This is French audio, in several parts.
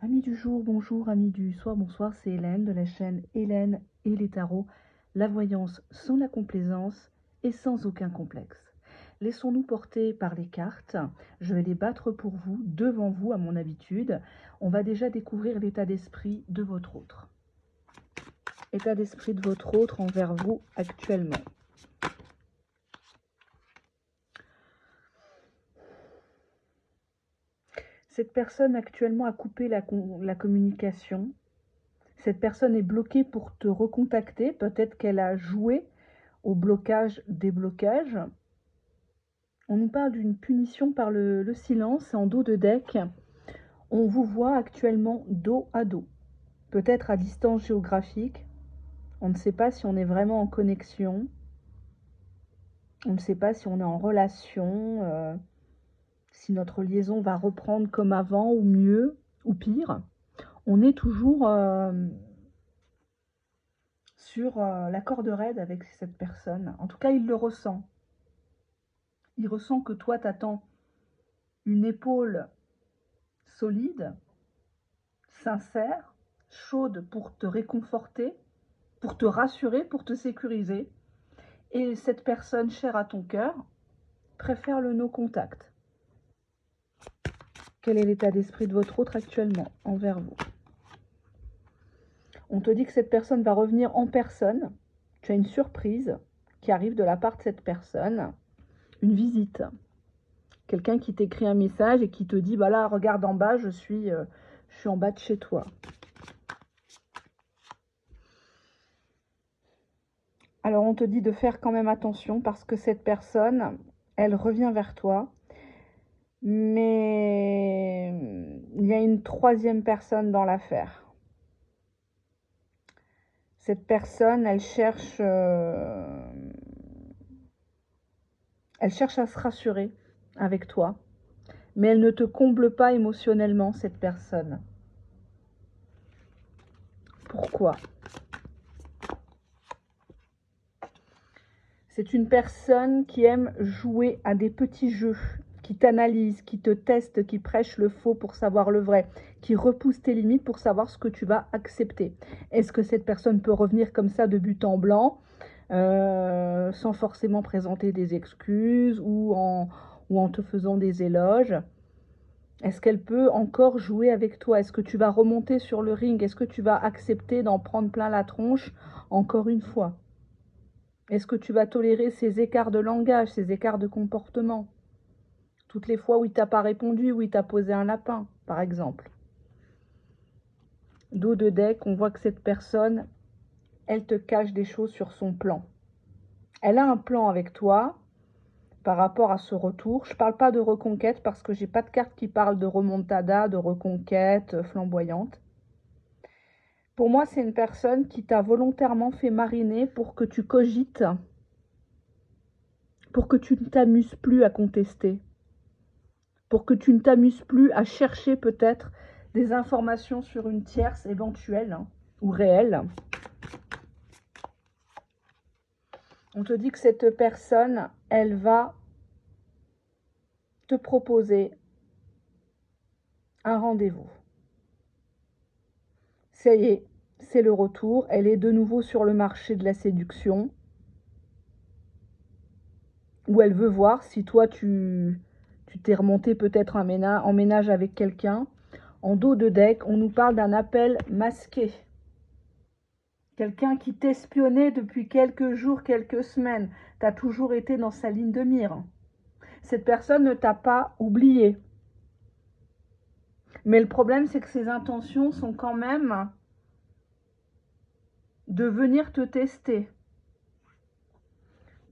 Amis du jour, bonjour, amis du soir, bonsoir, c'est Hélène de la chaîne Hélène et les tarots, la voyance sans la complaisance et sans aucun complexe. Laissons-nous porter par les cartes, je vais les battre pour vous, devant vous à mon habitude. On va déjà découvrir l'état d'esprit de votre autre. État d'esprit de votre autre envers vous actuellement. Cette personne actuellement a coupé la communication. Cette personne est bloquée pour te recontacter. Peut-être qu'elle a joué au blocage, déblocage. On nous parle d'une punition par le silence. En dos de deck, on vous voit actuellement dos à dos. Peut-être à distance géographique. On ne sait pas si on est vraiment en connexion. On ne sait pas si on est en relation. Si notre liaison va reprendre comme avant ou mieux ou pire. On est toujours sur la corde raide avec cette personne. En tout cas, il le ressent. Il ressent que toi, t'attends une épaule solide, sincère, chaude pour te réconforter, pour te rassurer, pour te sécuriser. Et cette personne chère à ton cœur préfère le no-contact. Quel est l'état d'esprit de votre autre actuellement envers vous? On te dit que cette personne va revenir en personne. Tu as une surprise qui arrive de la part de cette personne. Une visite. Quelqu'un qui t'écrit un message et qui te dit, bah là, regarde en bas, je suis en bas de chez toi. Alors, on te dit de faire quand même attention parce que cette personne, elle revient vers toi. Mais il y a une troisième personne dans l'affaire. Cette personne, elle cherche à se rassurer avec toi. Mais elle ne te comble pas émotionnellement, cette personne. Pourquoi ? C'est une personne qui aime jouer à des petits jeux, qui t'analyse, qui te teste, qui prêche le faux pour savoir le vrai, qui repousse tes limites pour savoir ce que tu vas accepter. Est-ce que cette personne peut revenir comme ça de but en blanc, sans forcément présenter des excuses ou en te faisant des éloges ? Est-ce qu'elle peut encore jouer avec toi? Est-ce que tu vas remonter sur le ring? Est-ce que tu vas accepter d'en prendre plein la tronche encore une fois? Est-ce que tu vas tolérer ces écarts de langage, ces écarts de comportement? Toutes les fois où il t'a pas répondu, où il t'a posé un lapin, par exemple. Dos de deck, on voit que cette personne, elle te cache des choses sur son plan. Elle a un plan avec toi par rapport à ce retour. Je ne parle pas de reconquête parce que j'ai pas de carte qui parle de remontada, de reconquête flamboyante. Pour moi, c'est une personne qui t'a volontairement fait mariner pour que tu cogites, pour que tu ne t'amuses plus à contester, pour que tu ne t'amuses plus à chercher peut-être des informations sur une tierce éventuelle ou réelle. On te dit que cette personne, elle va te proposer un rendez-vous. Ça y est, c'est le retour. Elle est de nouveau sur le marché de la séduction. Où elle veut voir si toi, tu t'es remonté peut-être en ménage avec quelqu'un. En dos de deck, on nous parle d'un appel masqué. Quelqu'un qui t'espionnait depuis quelques jours, quelques semaines. Tu as toujours été dans sa ligne de mire. Cette personne ne t'a pas oublié. Mais le problème, c'est que ses intentions sont quand même de venir te tester.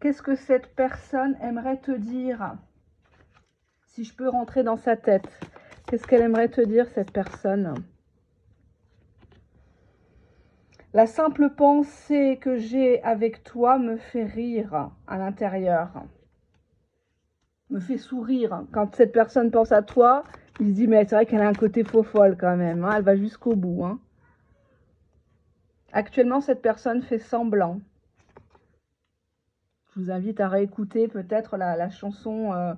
Qu'est-ce que cette personne aimerait te dire? Si je peux rentrer dans sa tête, qu'est-ce qu'elle aimerait te dire, cette personne? La simple pensée que j'ai avec toi me fait rire à l'intérieur. Me fait sourire. Quand cette personne pense à toi, il se dit, mais c'est vrai qu'elle a un côté faux folle quand même. Hein, elle va jusqu'au bout. Hein. Actuellement, cette personne fait semblant. Je vous invite à réécouter peut-être la chanson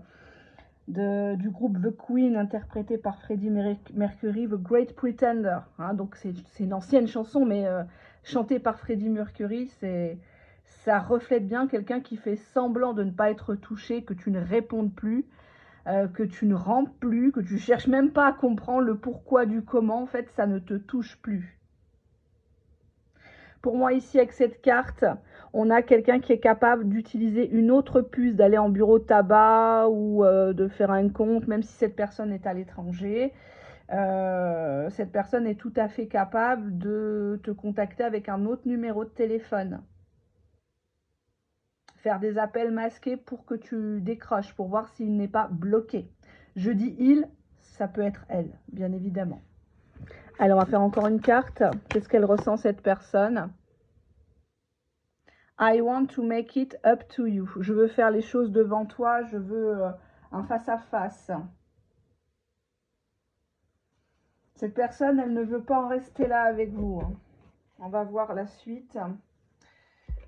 du groupe The Queen, interprété par Freddie Mercury, The Great Pretender. Hein, donc c'est une ancienne chanson, mais chantée par Freddie Mercury, ça reflète bien quelqu'un qui fait semblant de ne pas être touché, que tu ne répondes plus, que tu ne rentres plus, que tu cherches même pas à comprendre le pourquoi du comment. En fait, ça ne te touche plus. Pour moi, ici, avec cette carte, on a quelqu'un qui est capable d'utiliser une autre puce, d'aller en bureau de tabac ou de faire un compte, même si cette personne est à l'étranger. Cette personne est tout à fait capable de te contacter avec un autre numéro de téléphone. Faire des appels masqués pour que tu décroches, pour voir s'il n'est pas bloqué. Je dis il, ça peut être elle, bien évidemment. Alors, on va faire encore une carte. Qu'est-ce qu'elle ressent, cette personne ? I want to make it up to you. Je veux faire les choses devant toi. Je veux un face-à-face. Cette personne, elle ne veut pas en rester là avec vous. On va voir la suite.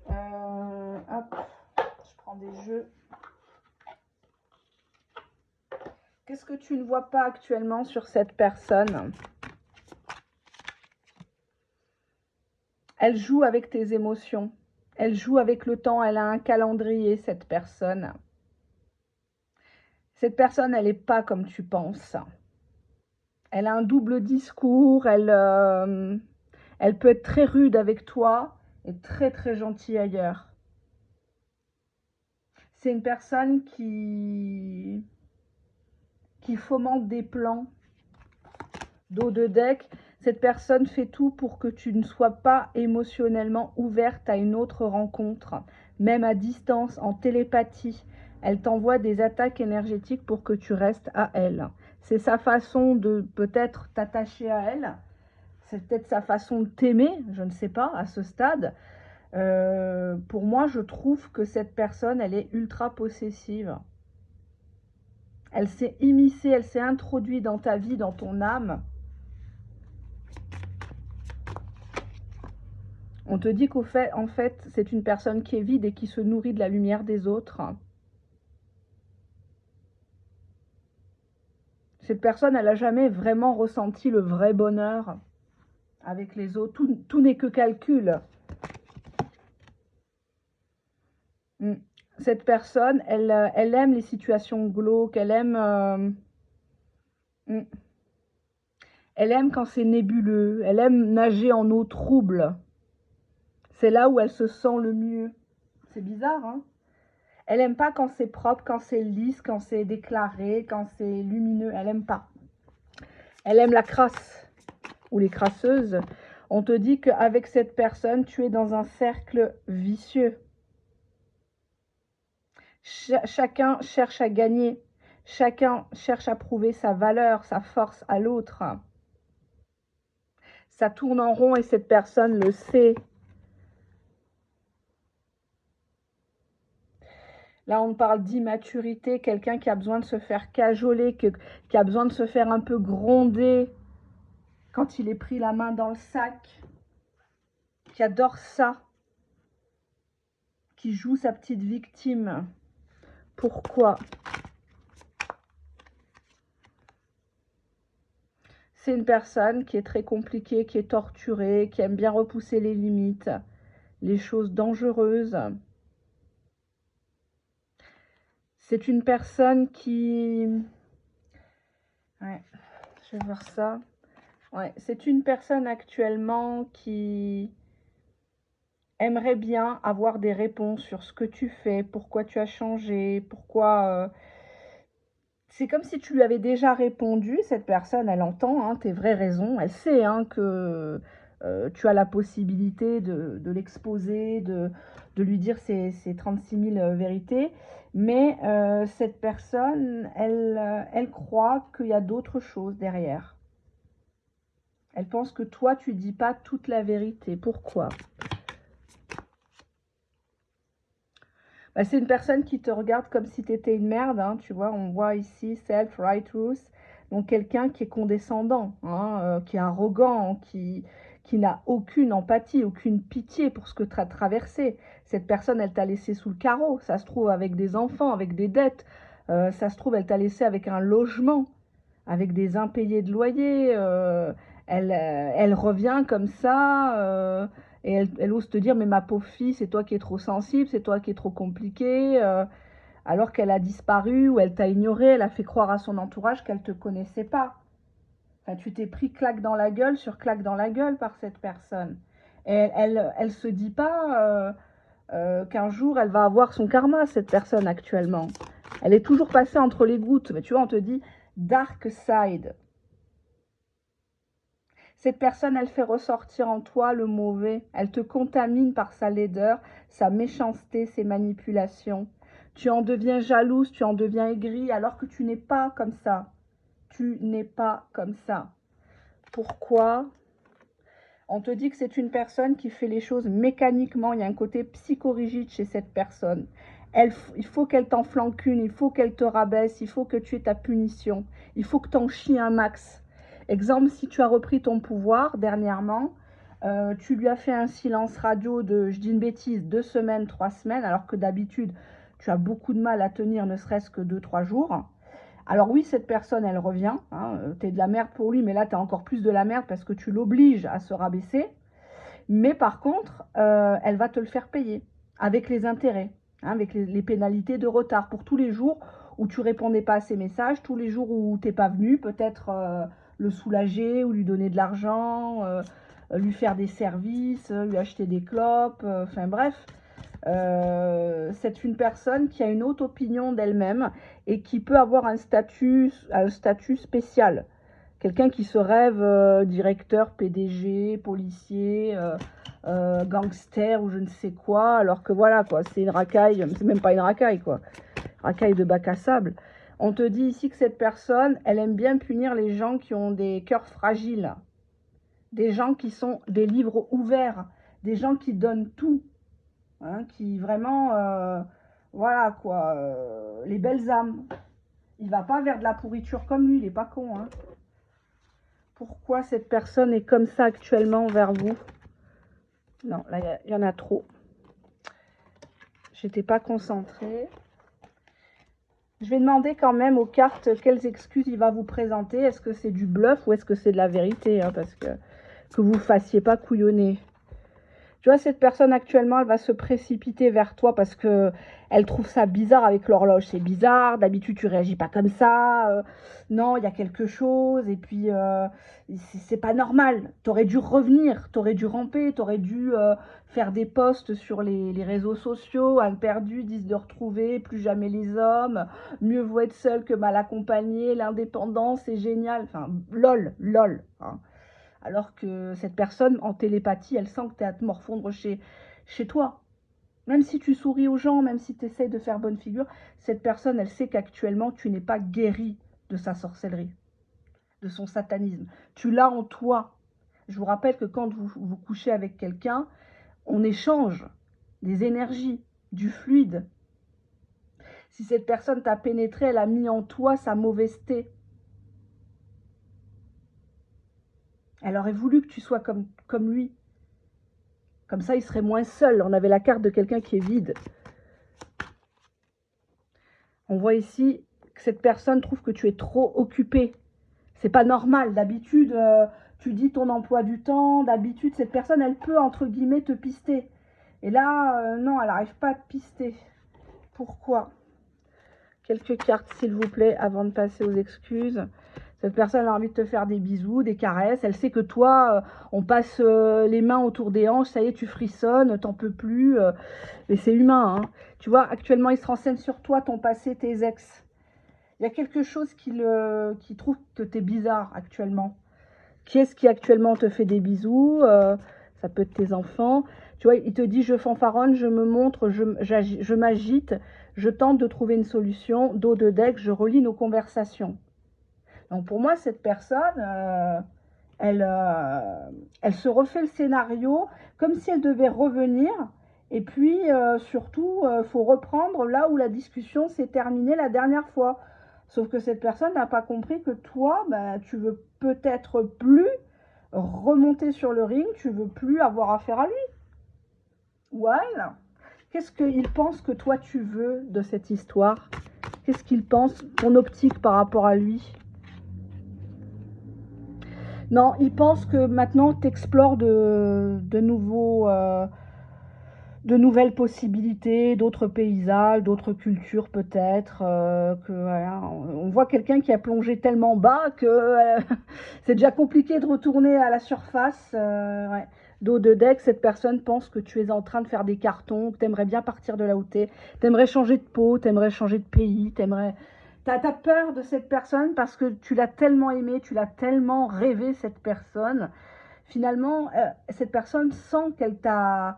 Hop, je prends des jeux. Qu'est-ce que tu ne vois pas actuellement sur cette personne ? Elle joue avec tes émotions. Elle joue avec le temps. Elle a un calendrier, cette personne. Cette personne, elle n'est pas comme tu penses. Elle a un double discours. Elle peut être très rude avec toi et très très gentille ailleurs. C'est une personne qui fomente des plans dos de deck. Cette personne fait tout pour que tu ne sois pas émotionnellement ouverte à une autre rencontre, même à distance, en télépathie. Elle t'envoie des attaques énergétiques pour que tu restes à elle. C'est sa façon de peut-être t'attacher à elle. C'est peut-être sa façon de t'aimer, je ne sais pas, à ce stade. Pour moi, je trouve que cette personne, elle est ultra possessive. Elle s'est immiscée, elle s'est introduite dans ta vie, dans ton âme. On te dit qu'en fait, c'est une personne qui est vide et qui se nourrit de la lumière des autres. Cette personne, elle n'a jamais vraiment ressenti le vrai bonheur avec les autres. Tout n'est que calcul. Cette personne, elle aime les situations glauques, elle aime quand c'est nébuleux, elle aime nager en eau trouble. C'est là où elle se sent le mieux. C'est bizarre, hein? Elle aime pas quand c'est propre, quand c'est lisse, quand c'est déclaré, quand c'est lumineux. Elle aime pas. Elle aime la crasse ou les crasseuses. On te dit qu'avec cette personne, tu es dans un cercle vicieux. Chacun cherche à gagner. Chacun cherche à prouver sa valeur, sa force à l'autre. Ça tourne en rond et cette personne le sait. Là, on parle d'immaturité, quelqu'un qui a besoin de se faire cajoler, qui a besoin de se faire un peu gronder quand il est pris la main dans le sac, qui adore ça, qui joue sa petite victime. Pourquoi ? C'est une personne qui est très compliquée, qui est torturée, qui aime bien repousser les limites, les choses dangereuses. C'est une personne qui... Ouais, je vais voir ça. Ouais, c'est une personne actuellement qui aimerait bien avoir des réponses sur ce que tu fais, pourquoi tu as changé, pourquoi... C'est comme si tu lui avais déjà répondu. Cette personne, elle entend hein, tes vraies raisons. Elle sait hein, que tu as la possibilité de l'exposer, de lui dire ses 36 000 vérités. Mais cette personne, elle croit qu'il y a d'autres choses derrière. Elle pense que toi, tu ne dis pas toute la vérité. Pourquoi ? Bah, c'est une personne qui te regarde comme si tu étais une merde, hein, tu vois, on voit ici self-righteous, donc quelqu'un qui est condescendant, hein, qui est arrogant, qui n'a aucune empathie, aucune pitié pour ce que tu as traversé. Cette personne, elle t'a laissé sous le carreau, ça se trouve avec des enfants, avec des dettes, Ça se trouve, elle t'a laissé avec un logement, avec des impayés de loyer. Elle revient comme ça et elle ose te dire, mais ma pauvre fille, c'est toi qui es trop sensible, c'est toi qui es trop compliqué. Alors qu'elle a disparu ou elle t'a ignoré, elle a fait croire à son entourage qu'elle ne te connaissait pas. Enfin, tu t'es pris claque dans la gueule sur claque dans la gueule par cette personne. Et elle se dit pas qu'un jour elle va avoir son karma, cette personne actuellement. Elle est toujours passée entre les gouttes. Mais tu vois, on te dit dark side. Cette personne, elle fait ressortir en toi le mauvais. Elle te contamine par sa laideur, sa méchanceté, ses manipulations. Tu en deviens jalouse, tu en deviens aigrie, alors que tu n'es pas comme ça. Tu n'es pas comme ça. Pourquoi? On te dit que c'est une personne qui fait les choses mécaniquement. Il y a un côté psychorigide chez cette personne. Il faut qu'elle t'en flanque une, il faut qu'elle te rabaisse, il faut que tu aies ta punition. Il faut que tu en chies un max. Exemple, si tu as repris ton pouvoir dernièrement, tu lui as fait un silence radio de, je dis une bêtise, 2 semaines, 3 semaines, alors que d'habitude, tu as beaucoup de mal à tenir ne serait-ce que 2-3 jours. Alors oui, cette personne, elle revient, hein, tu es de la merde pour lui, mais là, tu as encore plus de la merde parce que tu l'obliges à se rabaisser. Mais par contre, elle va te le faire payer avec les intérêts, hein, avec les pénalités de retard pour tous les jours où tu répondais pas à ses messages, tous les jours où tu n'es pas venu, peut-être le soulager ou lui donner de l'argent, lui faire des services, lui acheter des clopes, enfin bref. C'est une personne qui a une haute opinion d'elle-même et qui peut avoir un statut spécial. Quelqu'un qui se rêve directeur, PDG, policier, gangster ou je ne sais quoi, alors que voilà, quoi, c'est une racaille, c'est même pas une racaille, quoi, racaille de bac à sable. On te dit ici que cette personne, elle aime bien punir les gens qui ont des cœurs fragiles, des gens qui sont des livres ouverts, des gens qui donnent tout, hein, qui vraiment, voilà, quoi, les belles âmes. Il va pas vers de la pourriture comme lui, il est pas con, hein. Pourquoi cette personne est comme ça actuellement envers vous? Non, là, il y en a trop. J'étais pas concentrée. Je vais demander quand même aux cartes quelles excuses il va vous présenter. Est-ce que c'est du bluff ou est-ce que c'est de la vérité, hein, parce que vous ne fassiez pas couillonner. Tu vois, cette personne actuellement, elle va se précipiter vers toi parce que elle trouve ça bizarre avec l'horloge. C'est bizarre, d'habitude tu réagis pas comme ça. Non, il y a quelque chose et puis c'est pas normal. T'aurais dû revenir, t'aurais dû ramper, t'aurais dû faire des posts sur les réseaux sociaux. Un perdu, 10 de retrouver, plus jamais les hommes. Mieux vaut être seul que mal accompagné. L'indépendance, c'est génial. Enfin, lol, lol. Hein. Alors que cette personne, en télépathie, elle sent que tu es à te morfondre chez toi. Même si tu souris aux gens, même si tu essayes de faire bonne figure, cette personne, elle sait qu'actuellement, tu n'es pas guéri de sa sorcellerie, de son satanisme. Tu l'as en toi. Je vous rappelle que quand vous couchez avec quelqu'un, on échange des énergies, du fluide. Si cette personne t'a pénétré, elle a mis en toi sa mauvaiseté. Elle aurait voulu que tu sois comme lui. Comme ça, il serait moins seul. On avait la carte de quelqu'un qui est vide. On voit ici que cette personne trouve que tu es trop occupé. C'est pas normal. D'habitude, tu dis ton emploi du temps. D'habitude, cette personne, elle peut, entre guillemets, te pister. Et là, non, elle n'arrive pas à te pister. Pourquoi? Quelques cartes, s'il vous plaît, avant de passer aux excuses. Cette personne a envie de te faire des bisous, des caresses. Elle sait que toi, on passe les mains autour des hanches. Ça y est, tu frissonnes, t'en peux plus. Mais c'est humain, hein. Tu vois, actuellement, il se renseigne sur toi, ton passé, tes ex. Il y a quelque chose qui trouve que tu es bizarre actuellement. Qui est-ce qui actuellement te fait des bisous? Ça peut être tes enfants. Tu vois, il te dit, je fanfaronne, je me montre, je m'agite, je tente de trouver une solution. Dos de deck, je relis nos conversations. Donc pour moi, cette personne, elle se refait le scénario comme si elle devait revenir. Et puis, surtout, faut reprendre là où la discussion s'est terminée la dernière fois. Sauf que cette personne n'a pas compris que toi, bah, tu veux peut-être plus remonter sur le ring, tu veux plus avoir affaire à lui. Ou à elle. Qu'est-ce qu'il pense que toi, tu veux de cette histoire? Qu'est-ce qu'il pense, ton optique par rapport à lui? Non, il pense que maintenant tu explores de nouvelles possibilités, d'autres paysages, d'autres cultures peut-être. Voilà, on voit quelqu'un qui a plongé tellement bas que c'est déjà compliqué de retourner à la surface. Ouais. Dos de deck, cette personne pense que tu es en train de faire des cartons, que tu aimerais bien partir de là où tu es. Tu aimerais changer de peau, tu aimerais changer de pays, t'as peur de cette personne parce que tu l'as tellement aimée, tu l'as tellement rêvé, cette personne. Finalement, cette personne sent qu'elle t'a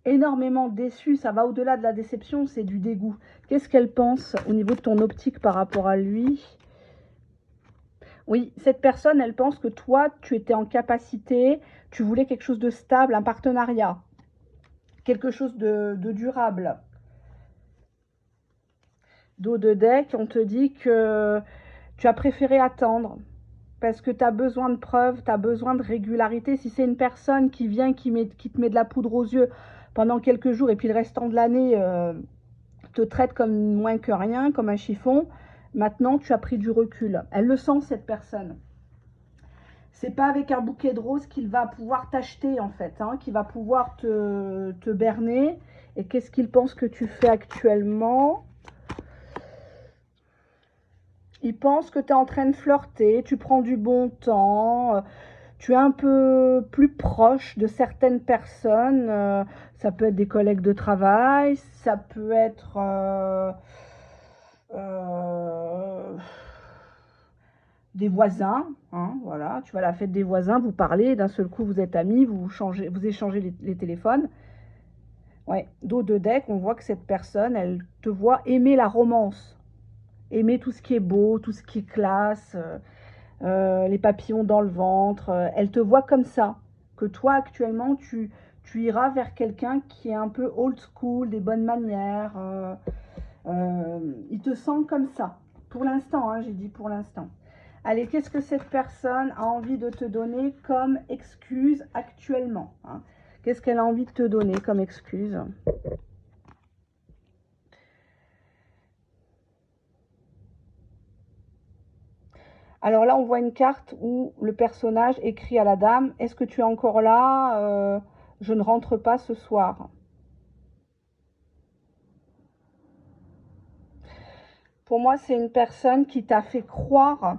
énormément déçu, ça va au-delà de la déception, c'est du dégoût. Qu'est-ce qu'elle pense au niveau de ton optique par rapport à lui? Oui, cette personne, elle pense que toi, tu étais en capacité, tu voulais quelque chose de stable, un partenariat, quelque chose de durable. Dos de deck, on te dit que tu as préféré attendre parce que tu as besoin de preuves, tu as besoin de régularité. Si c'est une personne qui vient, qui te met de la poudre aux yeux pendant quelques jours et puis le restant de l'année te traite comme moins que rien, comme un chiffon, maintenant tu as pris du recul. Elle le sent, cette personne. C'est pas avec un bouquet de roses qu'il va pouvoir t'acheter en fait, hein, qu'il va pouvoir te berner. Et qu'est-ce qu'il pense que tu fais actuellement? Il pense que tu es en train de flirter, tu prends du bon temps, tu es un peu plus proche de certaines personnes. Ça peut être des collègues de travail, ça peut être euh, des voisins, hein, voilà, tu vas à la fête des voisins, vous parlez, d'un seul coup vous êtes amis, vous échangez les téléphones. Ouais, dos de deck, on voit que cette personne, elle te voit aimer la romance, aimer tout ce qui est beau, tout ce qui est classe, les papillons dans le ventre. Elle te voit comme ça, que toi actuellement tu iras vers quelqu'un qui est un peu old school, des bonnes manières. Il te sent comme ça, pour l'instant, hein, j'ai dit pour l'instant. Allez, qu'est-ce que cette personne a envie de te donner comme excuse actuellement, hein? Qu'est-ce qu'elle a envie de te donner comme excuse? Alors là, on voit une carte où le personnage écrit à la dame: est-ce que tu es encore là? Je ne rentre pas ce soir. Pour moi, c'est une personne qui t'a fait croire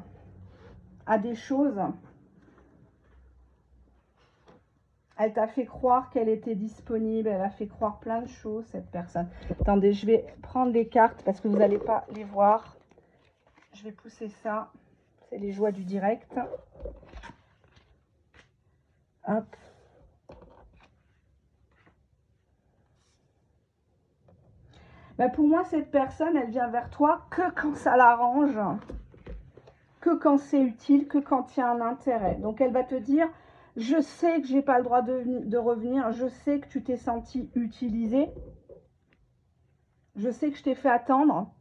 à des choses. Elle t'a fait croire qu'elle était disponible, elle a fait croire plein de choses, cette personne. Attendez, je vais prendre les cartes parce que vous n'allez pas les voir. Je vais pousser ça. C'est les joies du direct. Hop. Ben pour moi, cette personne, elle vient vers toi que quand ça l'arrange, que quand c'est utile, que quand il y a un intérêt. Donc elle va te dire: je sais que j'ai pas le droit de revenir, je sais que tu t'es senti utilisé, je sais que je t'ai fait attendre.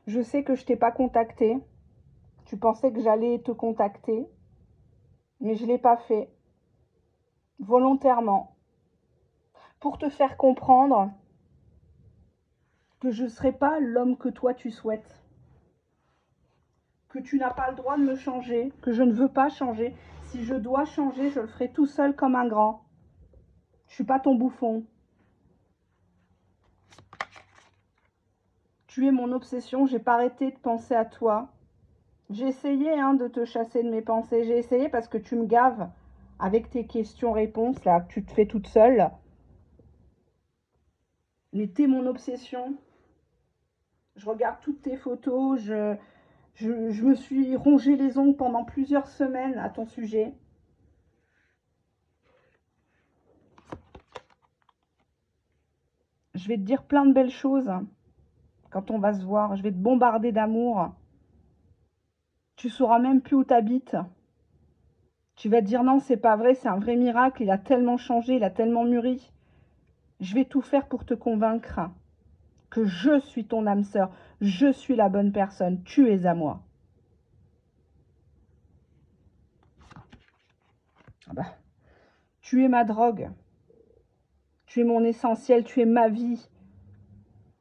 Je sais que je t'ai pas contacté. Tu pensais que j'allais te contacter, mais je ne l'ai pas fait volontairement pour te faire comprendre que je ne serai pas l'homme que toi tu souhaites, que tu n'as pas le droit de me changer, que je ne veux pas changer. Si je dois changer, je le ferai tout seul comme un grand. Je ne suis pas ton bouffon. Tu es mon obsession, j'ai pas arrêté de penser à toi. J'ai essayé de te chasser de mes pensées, j'ai essayé parce que tu me gaves avec tes questions-réponses là, que tu te fais toute seule. Mais t'es mon obsession. Je regarde toutes tes photos, je me suis rongé les ongles pendant plusieurs semaines à ton sujet. Je vais te dire plein de belles choses quand on va se voir. Je vais te bombarder d'amour. Tu sauras même plus où t'habites. Tu vas te dire: non, c'est pas vrai, c'est un vrai miracle. Il a tellement changé, il a tellement mûri. Je vais tout faire pour te convaincre que je suis ton âme sœur. Je suis la bonne personne. Tu es à moi. Ah bah, tu es ma drogue. Tu es mon essentiel, tu es ma vie.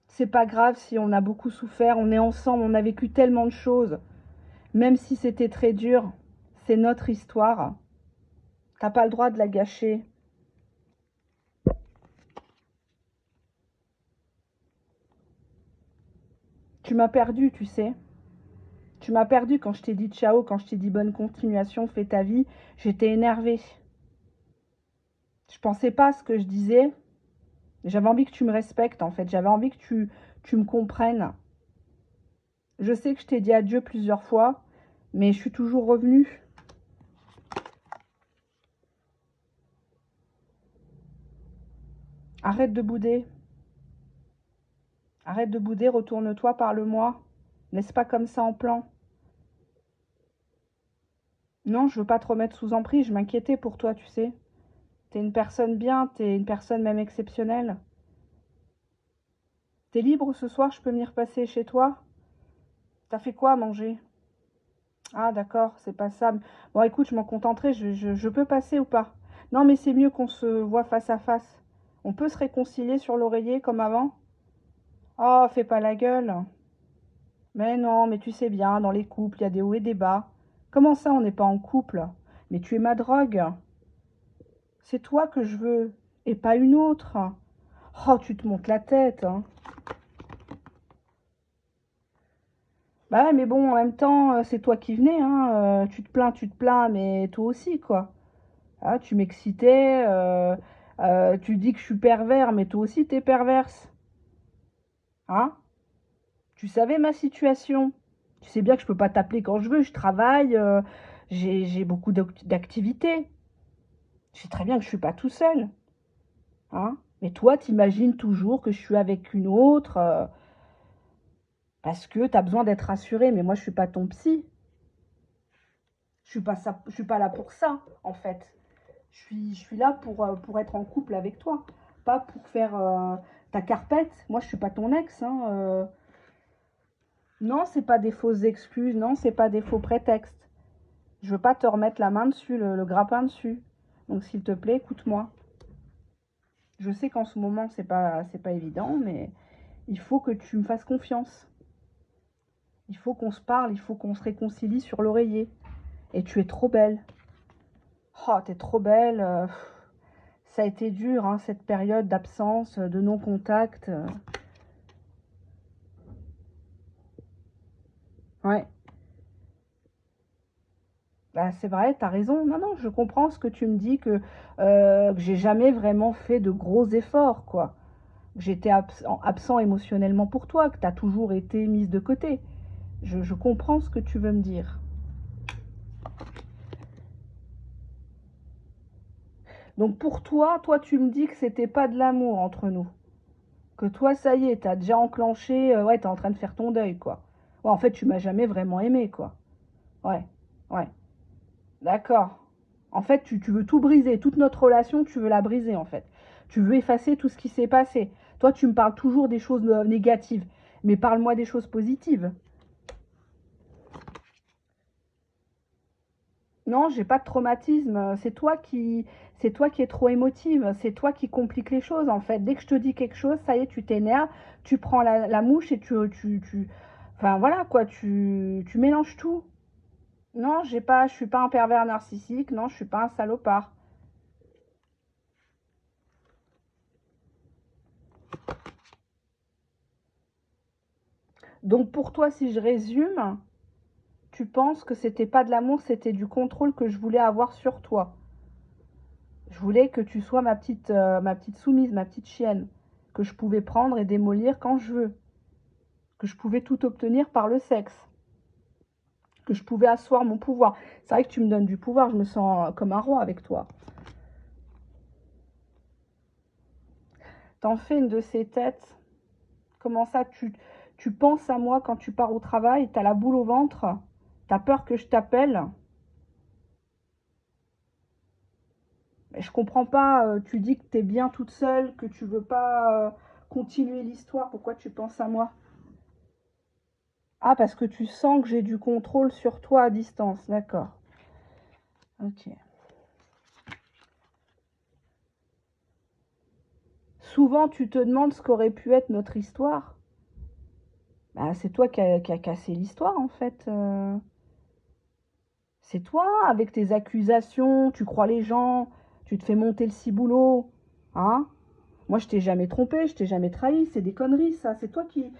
C'est pas grave si on a beaucoup souffert, on est ensemble, on a vécu tellement de choses. Même si c'était très dur, c'est notre histoire. T'as pas le droit de la gâcher. Tu m'as perdu, tu sais. Tu m'as perdu quand je t'ai dit ciao, quand je t'ai dit bonne continuation, fais ta vie. J'étais énervée. Je pensais pas à ce que je disais. J'avais envie que tu me respectes, en fait. J'avais envie que tu me comprennes. Je sais que je t'ai dit adieu plusieurs fois, mais je suis toujours revenue. Arrête de bouder. Arrête de bouder, retourne-toi, parle-moi. Laisse pas comme ça en plan. Non, je veux pas te remettre sous emprise, je m'inquiétais pour toi, tu sais. T'es une personne bien, t'es une personne même exceptionnelle. T'es libre ce soir, je peux venir passer chez toi? T'as fait quoi à manger? Ah d'accord, c'est pas ça. Bon écoute, je m'en contenterai, je peux passer ou pas? Non mais c'est mieux qu'on se voit face à face. On peut se réconcilier sur l'oreiller comme avant? Oh, fais pas la gueule. Mais non, mais tu sais bien, dans les couples, il y a des hauts et des bas. Comment ça, on n'est pas en couple? Mais tu es ma drogue. C'est toi que je veux, et pas une autre. Oh, tu te montes la tête, hein. Bah ouais, mais bon, en même temps, c'est toi qui venais, hein. Tu te plains, mais toi aussi, quoi. Ah, tu m'excitais, tu dis que je suis pervers, mais toi aussi, t'es perverse. Hein? Tu savais ma situation. Tu sais bien que je peux pas t'appeler quand je veux, je travaille, j'ai beaucoup d'activités. Je sais très bien que je suis pas tout seul. Hein? Mais toi, t'imagines toujours que je suis avec une autre parce que tu as besoin d'être rassuré. Mais moi, je suis pas ton psy. Je suis pas là pour ça, en fait. Je suis là pour être en couple avec toi, pas pour faire ta carpette. Moi, je suis pas ton ex. Hein, Non, c'est pas des fausses excuses. Non, c'est pas des faux prétextes. Je veux pas te remettre la main dessus, le grappin dessus. Donc, s'il te plaît, écoute-moi. Je sais qu'en ce moment, c'est pas évident, mais il faut que tu me fasses confiance. Il faut qu'on se parle, il faut qu'on se réconcilie sur l'oreiller. Et tu es trop belle. Oh, t'es trop belle. Ça a été dur, hein, cette période d'absence, de non-contact. Ouais, bah, c'est vrai, t'as raison. Non, non, je comprends ce que tu me dis, que j'ai jamais vraiment fait de gros efforts, quoi. J'étais absent émotionnellement pour toi, que t'as toujours été mise de côté. Je comprends ce que tu veux me dire. Donc pour toi, tu me dis que c'était pas de l'amour entre nous. Que toi, ça y est, t'as déjà enclenché, ouais, t'es en train de faire ton deuil, quoi. Ouais, en fait, tu m'as jamais vraiment aimé, quoi. Ouais, ouais, d'accord. En fait, tu veux tout briser, toute notre relation, tu veux la briser, en fait. Tu veux effacer tout ce qui s'est passé. Toi, tu me parles toujours des choses négatives, mais parle-moi des choses positives. Non, j'ai pas de traumatisme. C'est toi qui es trop émotive. C'est toi qui complique les choses, en fait. Dès que je te dis quelque chose, ça y est, tu t'énerves, tu prends la mouche et enfin voilà quoi, tu mélanges tout. Non, je suis pas un pervers narcissique. Non, je suis pas un salopard. Donc pour toi, si je résume, tu penses que c'était pas de l'amour, c'était du contrôle que je voulais avoir sur toi. Je voulais que tu sois ma petite soumise, ma petite chienne, que je pouvais prendre et démolir quand je veux, que je pouvais tout obtenir par le sexe, que je pouvais asseoir mon pouvoir. C'est vrai que tu me donnes du pouvoir, je me sens comme un roi avec toi. T'en fais une de ces têtes. Comment ça, tu penses à moi quand tu pars au travail, t'as la boule au ventre, t'as peur que je t'appelle. Mais je comprends pas, tu dis que t'es bien toute seule, que tu veux pas continuer l'histoire, pourquoi tu penses à moi? Ah, parce que tu sens que j'ai du contrôle sur toi à distance, d'accord. Ok. souvent, tu te demandes ce qu'aurait pu être notre histoire. Bah, c'est toi qui a cassé l'histoire, en fait. C'est toi, avec tes accusations, tu crois les gens, tu te fais monter le ciboulot. Hein? Moi, je t'ai jamais trompé, je t'ai jamais trahi. C'est des conneries, ça. C'est toi qui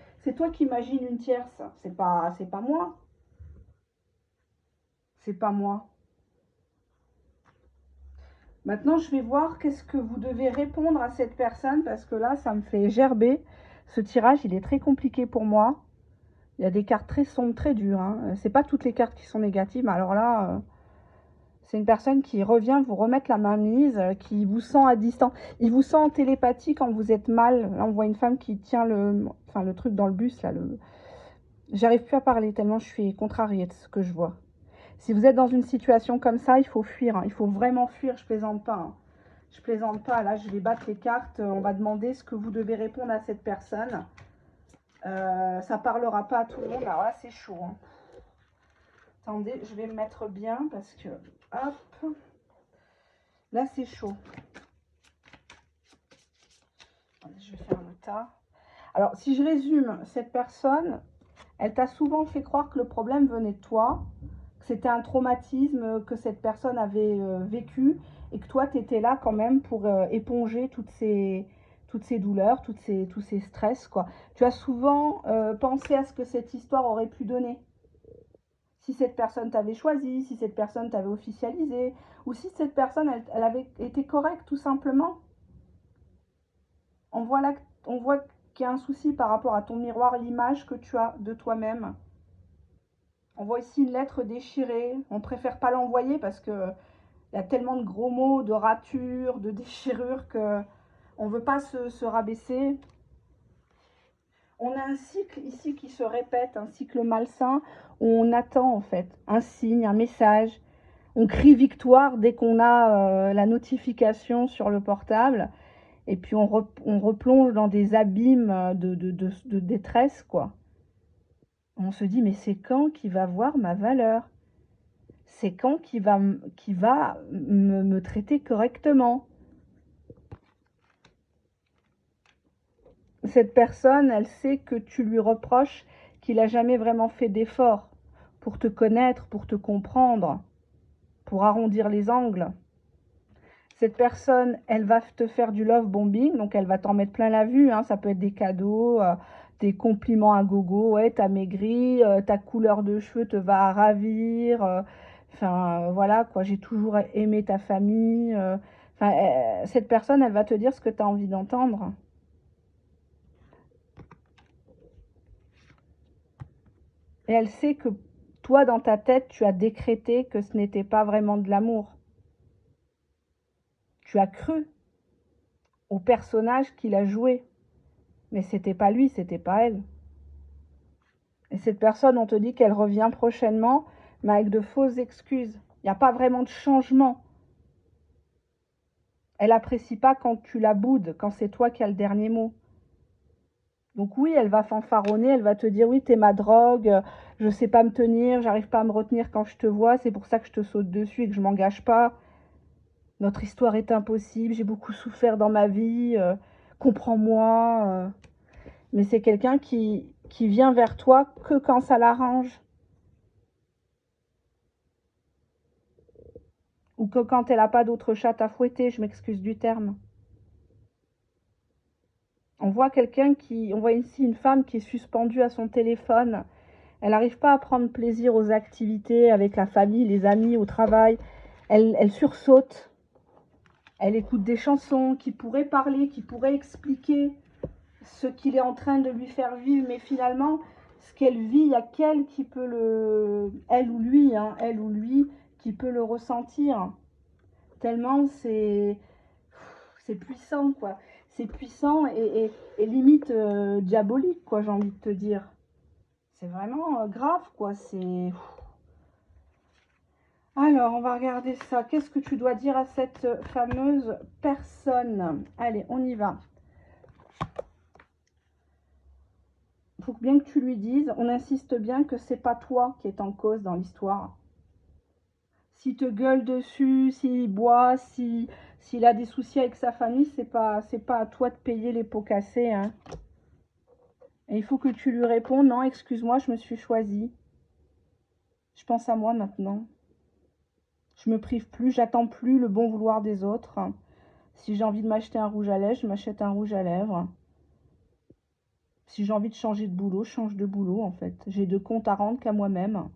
imagines une tierce. C'est pas moi. C'est pas moi. Maintenant, je vais voir qu'est-ce que vous devez répondre à cette personne parce que là, ça me fait gerber. Ce tirage, il est très compliqué pour moi. Il y a des cartes très sombres, très dures. Hein. C'est pas toutes les cartes qui sont négatives, mais alors là, c'est une personne qui revient vous remettre la main mise, qui vous sent à distance. Il vous sent en télépathie quand vous êtes mal. Là, on voit une femme qui tient le truc dans le bus. Là, j'arrive plus à parler tellement je suis contrariée de ce que je vois. Si vous êtes dans une situation comme ça, il faut fuir. Hein. Il faut vraiment fuir. Je plaisante pas. Hein. Je plaisante pas. Là, je vais battre les cartes. On va demander ce que vous devez répondre à cette personne. Ça parlera pas à tout le monde. Alors là, c'est chaud. Hein. Attendez, je vais me mettre bien parce que... Hop. Là, c'est chaud. Je vais faire le tas. Alors, si je résume, cette personne, elle t'a souvent fait croire que le problème venait de toi, que c'était un traumatisme que cette personne avait vécu et que toi, tu étais là quand même pour éponger toutes ces douleurs, tous ces stress, quoi. Tu as souvent pensé à ce que cette histoire aurait pu donner. Si cette personne t'avait choisi, si cette personne t'avait officialisé, ou si cette personne, elle avait été correcte, tout simplement. On voit là, on voit qu'il y a un souci par rapport à ton miroir, l'image que tu as de toi-même. On voit ici une lettre déchirée. On préfère pas l'envoyer parce que il y a tellement de gros mots, de ratures, de déchirures que on veut pas se rabaisser. On a un cycle ici qui se répète, un cycle malsain où on attend en fait un signe, un message. On crie victoire dès qu'on a la notification sur le portable. Et puis on replonge dans des abîmes de détresse, quoi. On se dit, mais c'est quand qu'il va voir ma valeur? C'est quand qu'il va me traiter correctement? Cette personne, elle sait que tu lui reproches qu'il n'a jamais vraiment fait d'effort pour te connaître, pour te comprendre, pour arrondir les angles. Cette personne, elle va te faire du love bombing, donc elle va t'en mettre plein la vue. Hein. Ça peut être des cadeaux, des compliments à gogo. Ouais, t'as maigri, ta couleur de cheveux te va ravir. Enfin, voilà quoi. J'ai toujours aimé ta famille. Enfin, cette personne, elle va te dire ce que tu as envie d'entendre. Et elle sait que toi, dans ta tête, tu as décrété que ce n'était pas vraiment de l'amour. Tu as cru au personnage qu'il a joué. Mais c'était pas lui, c'était pas elle. Et cette personne, on te dit qu'elle revient prochainement, mais avec de fausses excuses. Il n'y a pas vraiment de changement. Elle apprécie pas quand tu la boudes, quand c'est toi qui as le dernier mot. Donc oui, elle va fanfaronner, elle va te dire oui, t'es ma drogue, je sais pas me tenir, j'arrive pas à me retenir quand je te vois, c'est pour ça que je te saute dessus et que je m'engage pas. Notre histoire est impossible, j'ai beaucoup souffert dans ma vie, comprends-moi. Mais c'est quelqu'un qui vient vers toi que quand ça l'arrange. Ou que quand elle n'a pas d'autre chatte à fouetter, je m'excuse du terme. On voit on voit ici une femme qui est suspendue à son téléphone. Elle n'arrive pas à prendre plaisir aux activités avec la famille, les amis, au travail. Elle sursaute. Elle écoute des chansons qui pourraient parler, qui pourraient expliquer ce qu'il est en train de lui faire vivre. Mais finalement, ce qu'elle vit, il y a qu'elle qui peut elle ou lui, hein, elle ou lui, qui peut le ressentir. Tellement c'est puissant, quoi. C'est puissant et limite diabolique, quoi, j'ai envie de te dire. C'est vraiment grave, quoi. C'est... Alors, on va regarder ça. Qu'est-ce que tu dois dire à cette fameuse personne? Allez, on y va. Il faut bien que tu lui dises, on insiste bien que c'est pas toi qui est en cause dans l'histoire. S'il te gueule dessus, s'il boit, s'il a des soucis avec sa famille, c'est pas à toi de payer les pots cassés, hein. Et il faut que tu lui réponds, non, excuse-moi, je me suis choisie. Je pense à moi maintenant. Je me prive plus, j'attends plus le bon vouloir des autres. Si j'ai envie de m'acheter un rouge à lèvres, je m'achète un rouge à lèvres. Si j'ai envie de changer de boulot, je change de boulot en fait. J'ai de compte à rendre qu'à moi-même.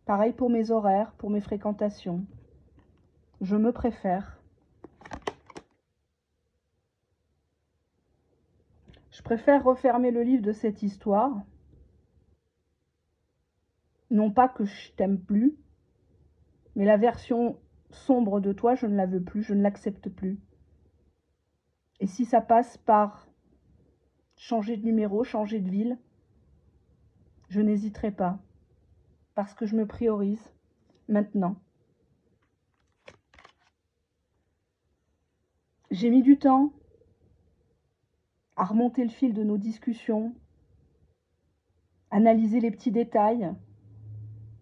Pareil pour mes horaires, pour mes fréquentations. Je me préfère. Je préfère refermer le livre de cette histoire. Non pas que je t'aime plus, mais la version sombre de toi, je ne la veux plus, je ne l'accepte plus. Et si ça passe par changer de numéro, changer de ville, je n'hésiterai pas. Parce que je me priorise maintenant. J'ai mis du temps à remonter le fil de nos discussions, analyser les petits détails,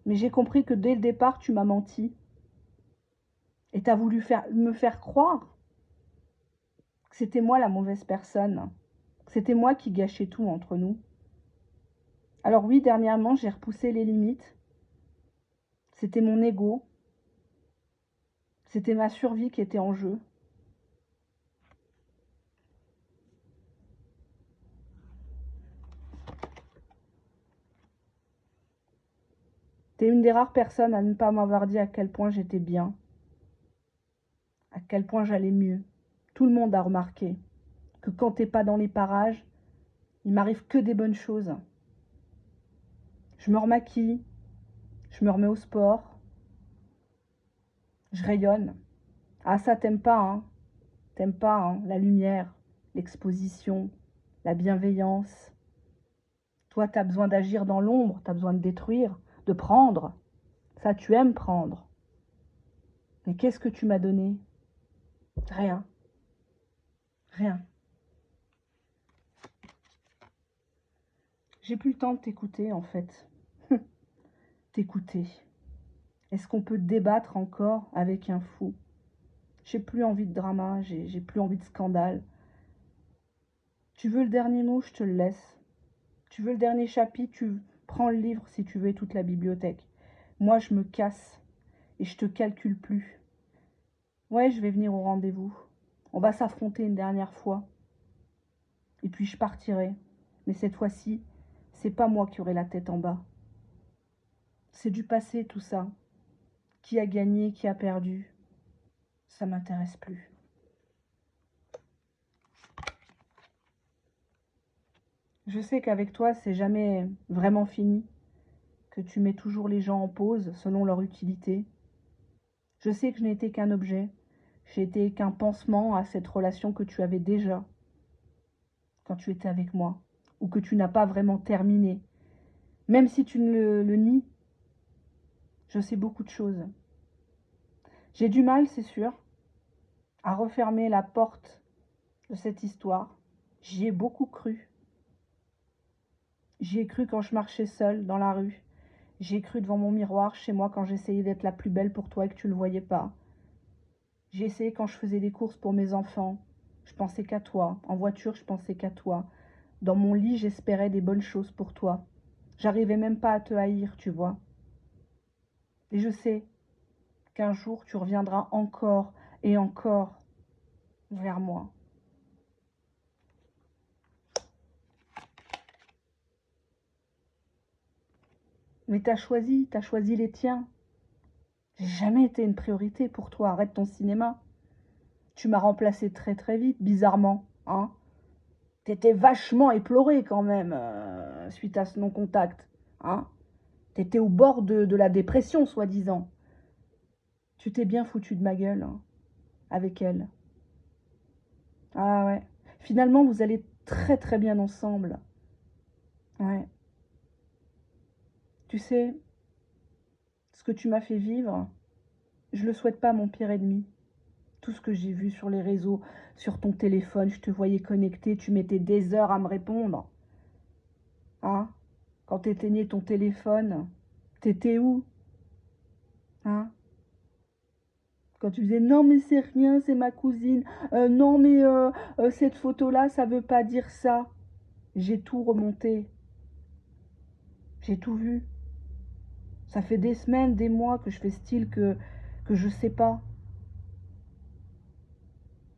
mais j'ai compris que dès le départ, tu m'as menti. Et tu as voulu me faire croire que c'était moi la mauvaise personne, que c'était moi qui gâchais tout entre nous. Alors oui, dernièrement, j'ai repoussé les limites. C'était mon ego. C'était ma survie qui était en jeu. T'es une des rares personnes à ne pas m'avoir dit à quel point j'étais bien, à quel point j'allais mieux. Tout le monde a remarqué que quand t'es pas dans les parages, il m'arrive que des bonnes choses. Je me remaquille, je me remets au sport, je rayonne. Ah ça t'aimes pas, hein? T'aimes pas, hein? La lumière, l'exposition, la bienveillance. Toi, t'as besoin d'agir dans l'ombre, t'as besoin de détruire, de prendre. Ça, tu aimes prendre. Mais qu'est-ce que tu m'as donné? Rien. Rien. J'ai plus le temps de t'écouter, en fait. T'écouter. Est-ce qu'on peut débattre encore avec un fou? J'ai plus envie de drama, j'ai plus envie de scandale. Tu veux le dernier mot, je te le laisse. Tu veux le dernier chapitre, tu prends le livre si tu veux et toute la bibliothèque. Moi, je me casse et je te calcule plus. Ouais, je vais venir au rendez-vous. On va s'affronter une dernière fois. Et puis je partirai. Mais cette fois-ci, c'est pas moi qui aurai la tête en bas. C'est du passé tout ça. Qui a gagné, qui a perdu, ça m'intéresse plus. Je sais qu'avec toi, c'est jamais vraiment fini, que tu mets toujours les gens en pause selon leur utilité. Je sais que je n'ai été qu'un objet, j'ai été qu'un pansement à cette relation que tu avais déjà quand tu étais avec moi, ou que tu n'as pas vraiment terminé. Même si tu ne le nies, je sais beaucoup de choses. J'ai du mal, c'est sûr, à refermer la porte de cette histoire. J'y ai beaucoup cru. J'y ai cru quand je marchais seule dans la rue. J'y ai cru devant mon miroir chez moi quand j'essayais d'être la plus belle pour toi et que tu ne le voyais pas. J'ai essayé quand je faisais des courses pour mes enfants. Je pensais qu'à toi. En voiture, je pensais qu'à toi. Dans mon lit, j'espérais des bonnes choses pour toi. J'arrivais même pas à te haïr, tu vois. Et je sais qu'un jour, tu reviendras encore et encore vers moi. Mais t'as choisi les tiens. J'ai jamais été une priorité pour toi. Arrête ton cinéma. Tu m'as remplacé très très vite, bizarrement, hein. T'étais vachement éploré quand même, suite à ce non-contact, hein. T'étais au bord de la dépression, soi-disant. Tu t'es bien foutu de ma gueule, hein, avec elle. Ah ouais. Finalement, vous allez très très bien ensemble. Ouais. Tu sais, ce que tu m'as fait vivre, je le souhaite pas à mon pire ennemi. Tout ce que j'ai vu sur les réseaux, sur ton téléphone, je te voyais connecté, tu mettais des heures à me répondre. Hein? Quand t'éteignais ton téléphone, t'étais où? Hein? Quand tu disais, non mais c'est rien, c'est ma cousine. Non mais cette photo-là, ça veut pas dire ça. J'ai tout remonté. J'ai tout vu. Ça fait des semaines, des mois que je fais style que je sais pas.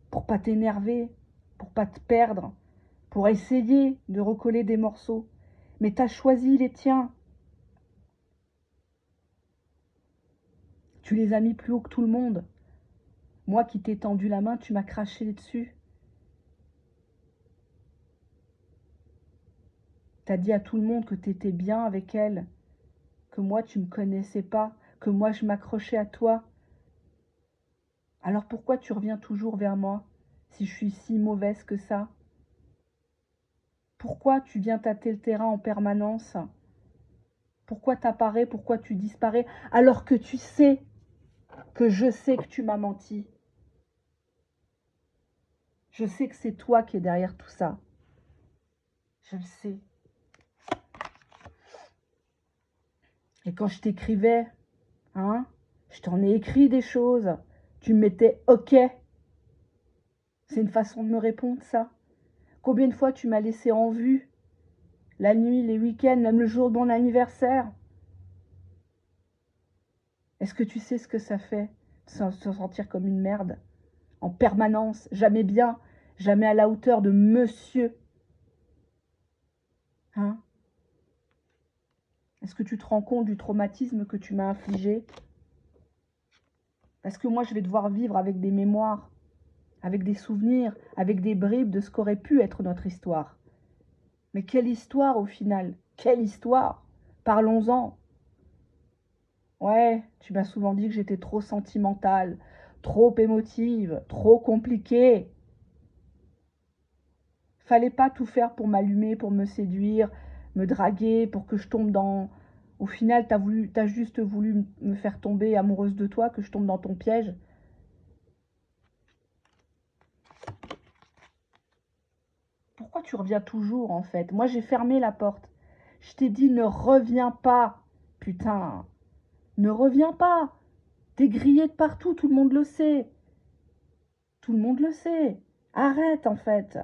Pour pas t'énerver, pour pas te perdre, pour essayer de recoller des morceaux. Mais t'as choisi les tiens. Tu les as mis plus haut que tout le monde. Moi qui t'ai tendu la main, tu m'as craché dessus. T'as dit à tout le monde que t'étais bien avec elle, que moi tu me connaissais pas, que moi je m'accrochais à toi. Alors pourquoi tu reviens toujours vers moi, si je suis si mauvaise que ça? Pourquoi tu viens tâter le terrain en permanence? Pourquoi t'apparais, pourquoi tu disparais, alors que tu sais que je sais que tu m'as menti? Je sais que c'est toi qui es derrière tout ça. Je le sais. Et quand je t'écrivais, hein, je t'en ai écrit des choses. Tu me mettais OK. C'est une façon de me répondre, ça. Combien de fois tu m'as laissé en vue? La nuit, les week-ends, même le jour de mon anniversaire. Est-ce que tu sais ce que ça fait de se sentir comme une merde? En permanence, jamais bien, jamais à la hauteur de monsieur. Hein? Est-ce que tu te rends compte du traumatisme que tu m'as infligé? Parce que moi, je vais devoir vivre avec des mémoires, avec des souvenirs, avec des bribes de ce qu'aurait pu être notre histoire. Mais quelle histoire au final? Quelle histoire? Parlons-en. Ouais, tu m'as souvent dit que j'étais trop sentimentale, trop émotive, trop compliquée. Fallait pas tout faire pour m'allumer, pour me séduire, me draguer, pour que je tombe dans... Au final, t'as juste voulu me faire tomber amoureuse de toi, que je tombe dans ton piège. Pourquoi tu reviens toujours, en fait? Moi, j'ai fermé la porte. Je t'ai dit, ne reviens pas. Putain, ne reviens pas. T'es grillé de partout, tout le monde le sait. Tout le monde le sait. Arrête, en fait.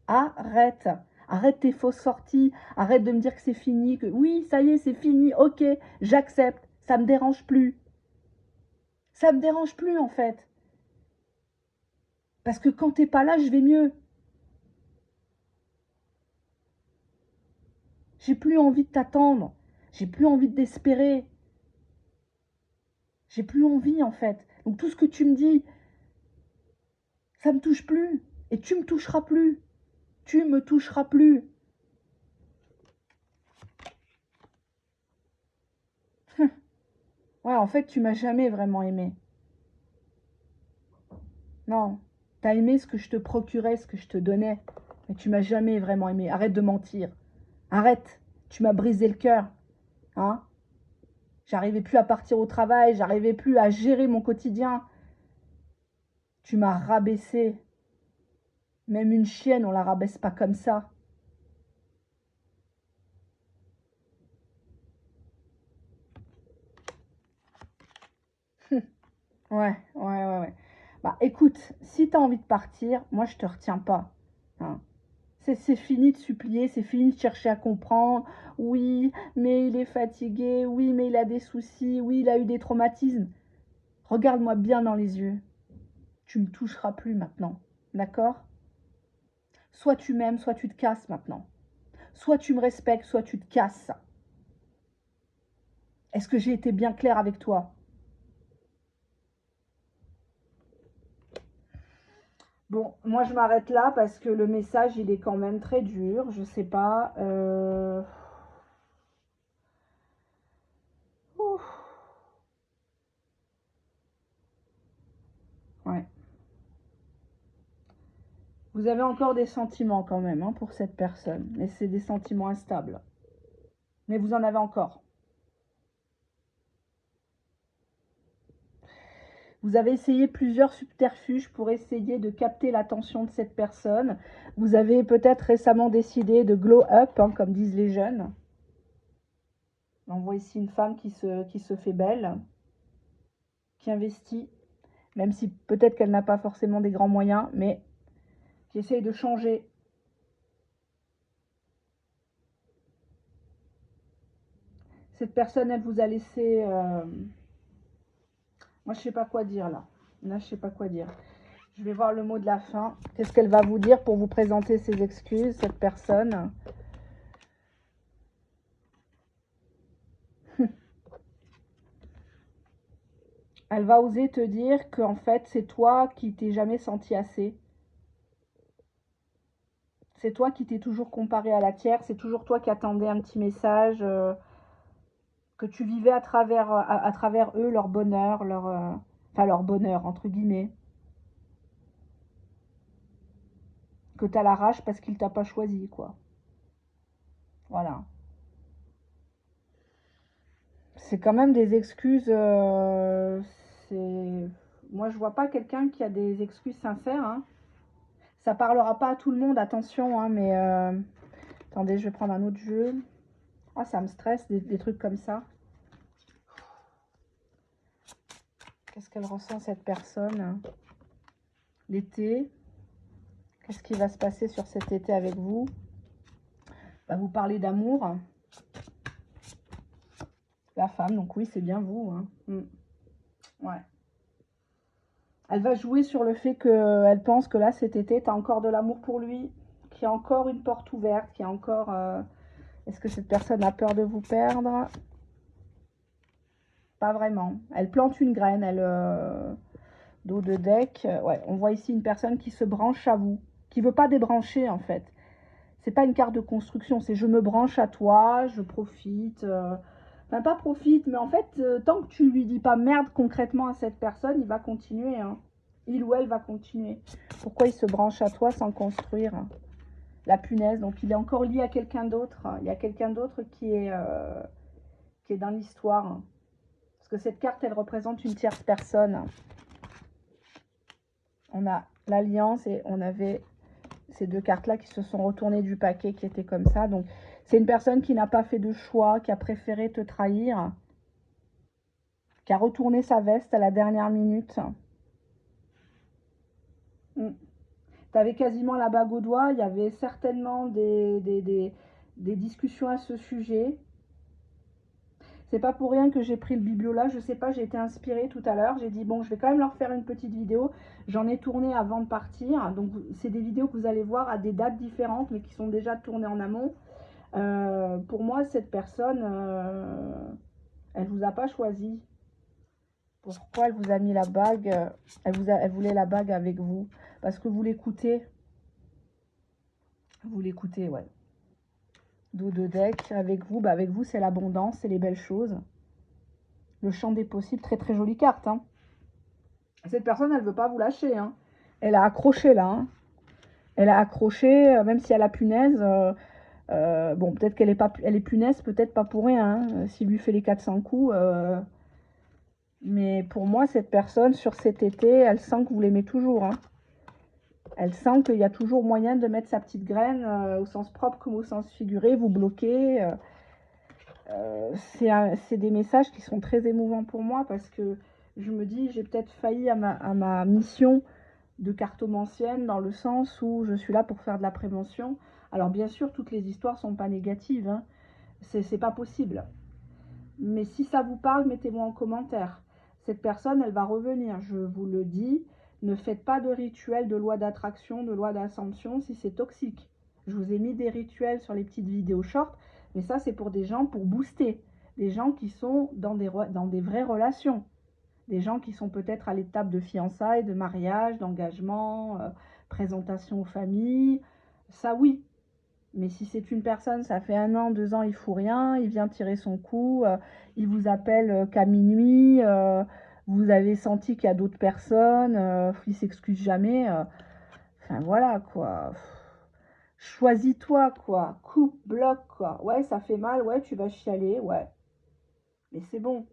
Arrête. Arrête tes fausses sorties. Arrête de me dire que c'est fini. Que oui, ça y est, c'est fini. Ok, j'accepte. Ça me dérange plus. Ça me dérange plus, en fait. Parce que quand t'es pas là, je vais mieux. J'ai plus envie de t'attendre. J'ai plus envie d'espérer. J'ai plus envie, en fait. Donc tout ce que tu me dis, ça me touche plus. Et tu me toucheras plus. Tu me toucheras plus. Ouais, en fait, tu m'as jamais vraiment aimé. Non. T'as aimé ce que je te procurais, ce que je te donnais. Mais tu m'as jamais vraiment aimé. Arrête de mentir. Arrête. Tu m'as brisé le cœur. Hein? J'arrivais plus à partir au travail. J'arrivais plus à gérer mon quotidien. Tu m'as rabaissé. Même une chienne, on la rabaisse pas comme ça. Ouais. Bah écoute, si t'as envie de partir, moi je te retiens pas. Hein. C'est fini de supplier, c'est fini de chercher à comprendre. Oui, mais il est fatigué. Oui, mais il a des soucis. Oui, il a eu des traumatismes. Regarde-moi bien dans les yeux. Tu me toucheras plus maintenant. D'accord? Soit tu m'aimes, soit tu te casses maintenant. Soit tu me respectes, soit tu te casses. Est-ce que j'ai été bien claire avec toi? Bon, moi je m'arrête là parce que le message il est quand même très dur. Je sais pas. Ouf. Ouais. Vous avez encore des sentiments quand même hein, pour cette personne. Mais c'est des sentiments instables. Mais vous en avez encore. Vous avez essayé plusieurs subterfuges pour essayer de capter l'attention de cette personne. Vous avez peut-être récemment décidé de glow up, hein, comme disent les jeunes. On voit ici une femme qui se fait belle, qui investit. Même si peut-être qu'elle n'a pas forcément des grands moyens, mais qui essaye de changer. Cette personne, elle vous a laissé... Moi, je sais pas quoi dire là. Là, je sais pas quoi dire. Je vais voir le mot de la fin. Qu'est-ce qu'elle va vous dire pour vous présenter ses excuses, cette personne? Elle va oser te dire qu'en fait, c'est toi qui t'es jamais senti assez. C'est toi qui t'es toujours comparé à la tiers. C'est toujours toi qui attendais un petit message, que tu vivais à travers eux, leur bonheur, enfin leur bonheur, entre guillemets. Que t'as la rage parce qu'il t'a pas choisi, quoi. Voilà. C'est quand même des excuses. C'est... Moi, je vois pas quelqu'un qui a des excuses sincères, hein. Ça parlera pas à tout le monde, attention, hein, mais... Attendez, je vais prendre un autre jeu. Ah, ça me stresse, des trucs comme ça. Qu'est-ce qu'elle ressent, cette personne? L'été. Qu'est-ce qui va se passer sur cet été avec vous? Va vous parler d'amour. La femme, donc oui, c'est bien vous, hein. Ouais. Elle va jouer sur le fait qu'elle pense que là, cet été, tu as encore de l'amour pour lui, qu'il y a encore une porte ouverte, qu'il y a encore... Est-ce que cette personne a peur de vous perdre? Pas vraiment. Elle plante une graine, elle... dos de deck. Ouais, on voit ici une personne qui se branche à vous, qui veut pas débrancher, en fait. C'est pas une carte de construction, c'est je me branche à toi, je profite... Enfin, pas profite, mais en fait, tant que tu lui dis pas merde concrètement à cette personne, il va continuer, hein. Il ou elle va continuer. Pourquoi il se branche à toi sans construire? La punaise, donc il est encore lié à quelqu'un d'autre. Il y a quelqu'un d'autre qui est dans l'histoire. Parce que cette carte, elle représente une tierce personne. On a l'alliance et on avait ces deux cartes-là qui se sont retournées du paquet, qui étaient comme ça. Donc, c'est une personne qui n'a pas fait de choix, qui a préféré te trahir, qui a retourné sa veste à la dernière minute. Tu avais quasiment la bague au doigt. Il y avait certainement des discussions à ce sujet. C'est pas pour rien que j'ai pris le bibelot là, je sais pas, j'ai été inspirée tout à l'heure. J'ai dit, bon, je vais quand même leur faire une petite vidéo. J'en ai tourné avant de partir. Donc, c'est des vidéos que vous allez voir à des dates différentes, mais qui sont déjà tournées en amont. Pour moi, cette personne, elle vous a pas choisi. Pourquoi elle vous a mis la bague? Elle voulait la bague avec vous. Parce que vous l'écoutez. Vous l'écoutez, ouais. Dos de deck. Avec vous, bah avec vous, c'est l'abondance, c'est les belles choses. Le champ des possibles, très très jolie carte, hein. Cette personne, elle veut pas vous lâcher, hein. Elle a accroché là, hein. Elle a accroché, même si elle a punaise. Bon, peut-être qu'elle est pas, elle est punaise, peut-être pas pour rien, hein, s'il lui fait les 400 coups. Mais pour moi, cette personne, sur cet été, elle sent que vous l'aimez toujours, hein. Elle sent qu'il y a toujours moyen de mettre sa petite graine, au sens propre comme au sens figuré, vous bloquer. C'est des messages qui sont très émouvants pour moi parce que je me dis, j'ai peut-être failli à ma mission de cartomancienne dans le sens où je suis là pour faire de la prévention. Alors bien sûr, toutes les histoires sont pas négatives, hein. C'est pas possible. Mais si ça vous parle, mettez-moi en commentaire. Cette personne, elle va revenir, je vous le dis. Ne faites pas de rituel de loi d'attraction, de loi d'ascension si c'est toxique. Je vous ai mis des rituels sur les petites vidéos short, mais ça c'est pour des gens pour booster. Des gens qui sont dans des vraies relations. Des gens qui sont peut-être à l'étape de fiançailles, de mariage, d'engagement, présentation aux familles. Ça oui. Mais si c'est une personne, ça fait 1 an, 2 ans, il fout rien, il vient tirer son coup, il vous appelle qu'à minuit, vous avez senti qu'il y a d'autres personnes, il s'excuse jamais. Enfin voilà quoi. Choisis-toi quoi. Coupe, bloque quoi. Ouais, ça fait mal, ouais, tu vas chialer, ouais. Mais c'est bon.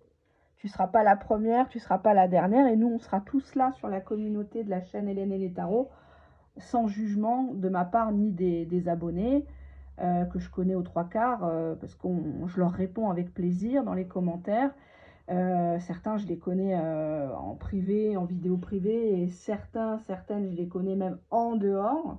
Tu ne seras pas la première, tu ne seras pas la dernière. Et nous, on sera tous là sur la communauté de la chaîne Hélène et les Tarots, sans jugement de ma part ni des abonnés. Que je connais aux 3 quarts, parce que je leur réponds avec plaisir dans les commentaires. Certains, je les connais en privé, en vidéo privée, et certaines, je les connais même en dehors,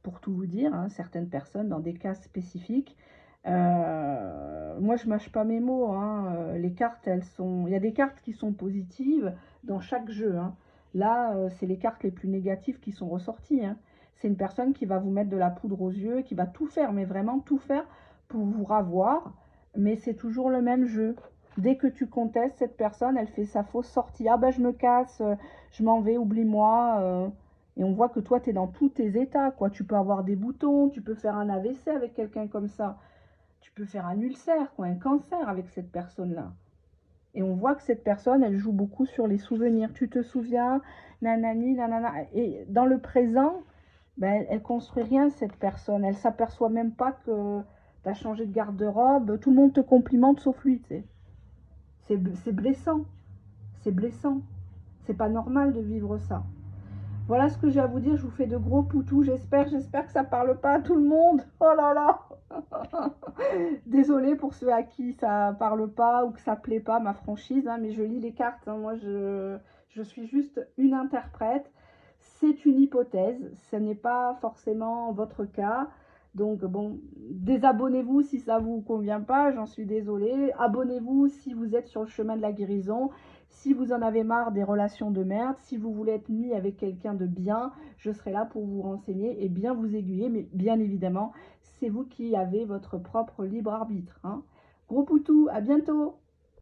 pour tout vous dire, hein, certaines personnes dans des cas spécifiques. Moi, je mâche pas mes mots, hein. Les cartes, il y a des cartes qui sont positives dans chaque jeu, hein. Là, c'est les cartes les plus négatives qui sont ressorties, hein. C'est une personne qui va vous mettre de la poudre aux yeux, qui va tout faire, mais vraiment tout faire pour vous ravoir, mais c'est toujours le même jeu. Dès que tu contestes, cette personne, elle fait sa fausse sortie. Ah ben je me casse, je m'en vais, oublie-moi. Et on voit que toi, tu es dans tous tes états, quoi. Tu peux avoir des boutons, tu peux faire un AVC avec quelqu'un comme ça. Tu peux faire un ulcère, quoi, un cancer avec cette personne-là. Et on voit que cette personne, elle joue beaucoup sur les souvenirs. Tu te souviens, nanani, nanana. Et dans le présent, ben, elle construit rien, cette personne. Elle s'aperçoit même pas que tu as changé de garde-robe. Tout le monde te complimente sauf lui, tu sais. C'est blessant. C'est blessant. C'est pas normal de vivre ça. Voilà ce que j'ai à vous dire. Je vous fais de gros poutous. J'espère que ça parle pas à tout le monde. Oh là là. Désolée pour ceux à qui ça parle pas ou que ça plaît pas, ma franchise, hein, mais je lis les cartes, hein. Moi, je suis juste une interprète. C'est une hypothèse. Ce n'est pas forcément votre cas. Donc, bon, désabonnez-vous si ça vous convient pas. J'en suis désolée. Abonnez-vous si vous êtes sur le chemin de la guérison. Si vous en avez marre des relations de merde, si vous voulez être mis avec quelqu'un de bien, je serai là pour vous renseigner et bien vous aiguiller. Mais bien évidemment, c'est vous qui avez votre propre libre arbitre, hein. Gros poutou, à bientôt!